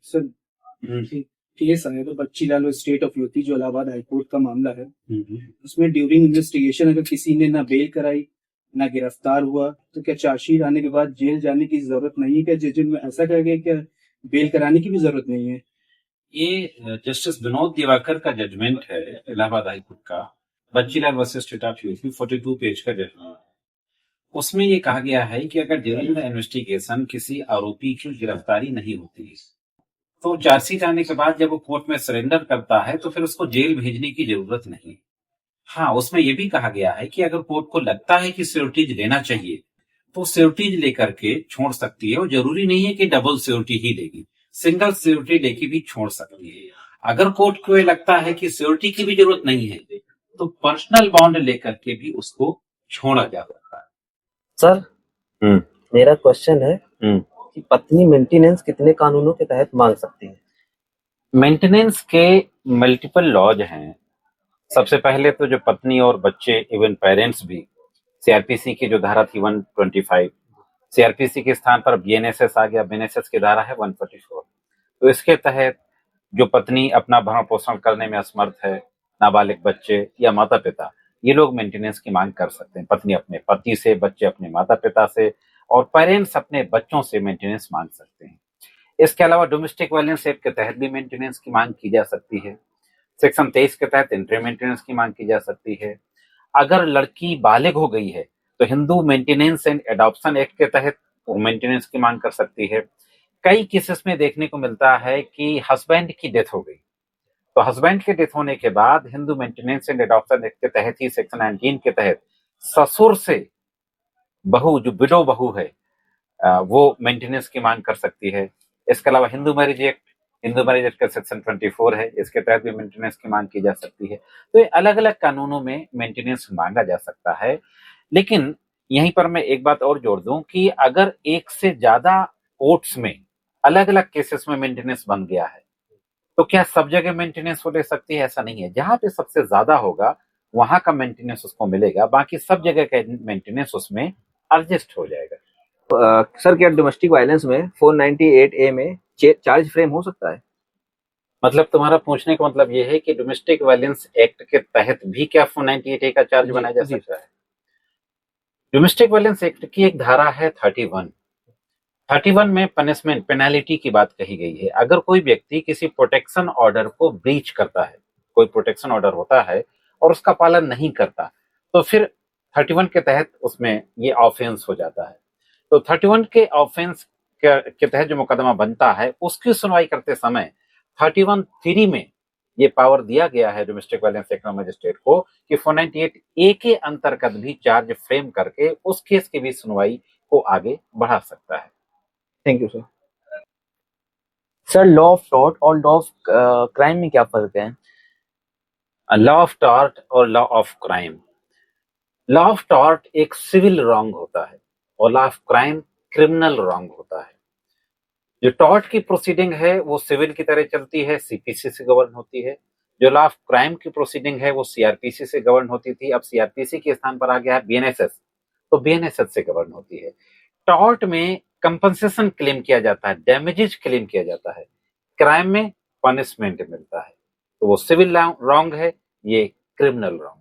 Sir case आया तो बच्ची लाल स्टेट ऑफ यूपी जो इलाहाबाद हाईकोर्ट का मामला है, उसमें ड्यूरिंग इन्वेस्टिगेशन अगर किसी ने ना बेल कराई ना गिरफ्तार हुआ तो क्या चार्जशीट आने के बाद जेल जाने की जरूरत नहीं है? क्या जज में ऐसा कह गए क्या बेल कराने की भी जरूरत नहीं है? ये जस्टिस विनोद दिवाकर का जजमेंट है इलाहाबाद हाईकोर्ट का, Bachchilal versus state of UP, 42 page का जजमेंट। उसमें ये कहा गया है कि अगर ड्यूरिंग द इन्वेस्टिगेशन किसी आरोपी की गिरफ्तारी नहीं होती तो चार्जशीट आने के बाद जब वो कोर्ट में सरेंडर करता है तो फिर उसको जेल भेजने की जरूरत नहीं। हाँ, उसमें यह भी कहा गया है कि अगर कोर्ट को लगता है कि सिक्योरिटीज लेना चाहिए तो सिक्योरिटीज लेकर के छोड़ सकती है, और जरूरी नहीं है कि डबल सिक्योरिटी ही लेगी, सिंगल सिक्योरिटी लेके भी छोड़ सकती है। अगर कोर्ट को ये लगता है कि सिक्योरिटी की भी जरूरत नहीं है तो पर्सनल बॉन्ड लेकर के भी उसको छोड़ा जा सकता है। सर मेरा क्वेश्चन है कि पत्नी मेंटेनेंस कितने कानूनों के तहत मांग सकती है? मेंटेनेंस के मल्टीपल लॉज हैं। सबसे पहले तो जो पत्नी और बच्चे, इवन पेरेंट्स भी, सीआरपीसी की जो धारा थी 125, सीआरपीसी के स्थान पर बीएनएसएस आ गया, बीएनएसएस की धारा है 144। तो इसके तहत जो पत्नी अपना भरण पोषण करने में असमर्थ है, नाबालिग बच्चे या माता पिता, ये लोग मेंटेनेंस की मांग कर सकते हैं। पत्नी अपने पति से, बच्चे अपने माता पिता से, और पेरेंट्स अपने बच्चों से मेंटेनेंस मांग सकते हैं। इसके अलावा डोमेस्टिक वायलेंस एक्ट के तहत भी मेंटेनेंस की मांग की जा सकती है। सेक्शन 23 के तहत इंट्री मेंटेनेंस की मांग की जा सकती है। अगर लड़की बालिग हो गई है तो Hindu maintenance and adoption act के तहत वो मेंटेनेंस की मांग कर सकती है। कई केसेस में देखने को मिलता है कि हस्बैंड की डेथ हो गई, तो हस्बैंड के डेथ होने के बाद Hindu maintenance and adoption act के तहत ही सेक्शन 19 के तहत ससुर से बहू, जो विडो बहू है, वो मेंटेनेंस की मांग कर सकती है। इसके अलावा हिंदू मैरिज एक्ट का सेक्शन 24 है, इसके तहत भी मेंटेनेंस की मांग की जा सकती है। तो ये अलग अलग कानूनों में मेंटेनेंस मांगा जा सकता है। लेकिन यहीं पर मैं एक बात और जोड़ दूं कि अगर एक से ज्यादा कोर्ट्स में अलग अलग केसेस में मेंटेनेंस बन गया है तो क्या सब जगह मेंटेनेंस वो ले सकती है? ऐसा नहीं है। जहां पे सबसे ज्यादा होगा वहां का मेंटेनेंस उसको मिलेगा, बाकी सब जगह का मेंटेनेंस उसमें एडजस्ट हो जाएगा। सर क्या डोमेस्टिक वायलेंस में 498A में चार्ज फ्रेम हो सकता है? मतलब तुम्हारा पूछने का मतलब ये है कि डोमेस्टिक वायलेंस एक्ट के तहत भी क्या 498A का चार्ज बनाया जा सकता है? डोमेस्टिक वायलेंस एक्ट की एक धारा है 31 में पनिशमेंट, पेनाल्टी की बात कही गई है। अगर कोई व्यक्ति किसी प्रोटेक्शन ऑर्डर को ब्रीच करता है, कोई प्रोटेक्शन ऑर्डर होता है और उसका पालन नहीं करता, तो फिर 31 के तहत उसमें ये ऑफेंस हो जाता है। तो 31 के ऑफेंस के तहत जो मुकदमा बनता है उसकी सुनवाई करते समय 31(3) में ये पावर दिया गया है डोमेस्टिक वायलेंस एक्ट मजिस्ट्रेट को कि 498A के अंतर्गत भी चार्ज फ्रेम करके उस केस की भी सुनवाई को आगे बढ़ा सकता है। Thank you sir. Sir law of tort और लॉ ऑफ क्राइम में क्या फर्क है? लॉ ऑफ टॉर्ट और law of crime. Law of tort एक सिविल रॉन्ग होता है और law of crime criminal wrong होता है। जो टॉर्ट की प्रोसीडिंग है वो सिविल की तरह चलती है, सीपीसी से गवर्न होती है। जो लॉ ऑफ क्राइम की प्रोसीडिंग है वो सीआरपीसी से गवर्न होती थी, अब सीआरपीसी के स्थान पर आ गया है बीएनएसएस, तो बीएनएसएस से गवर्न होती है। टॉर्ट में कंपनसेशन क्लेम किया जाता है, डैमेजेस क्लेम किया जाता है। क्राइम में पनिशमेंट मिलता है। तो वो सिविल रॉन्ग है, ये क्रिमिनल रॉन्ग।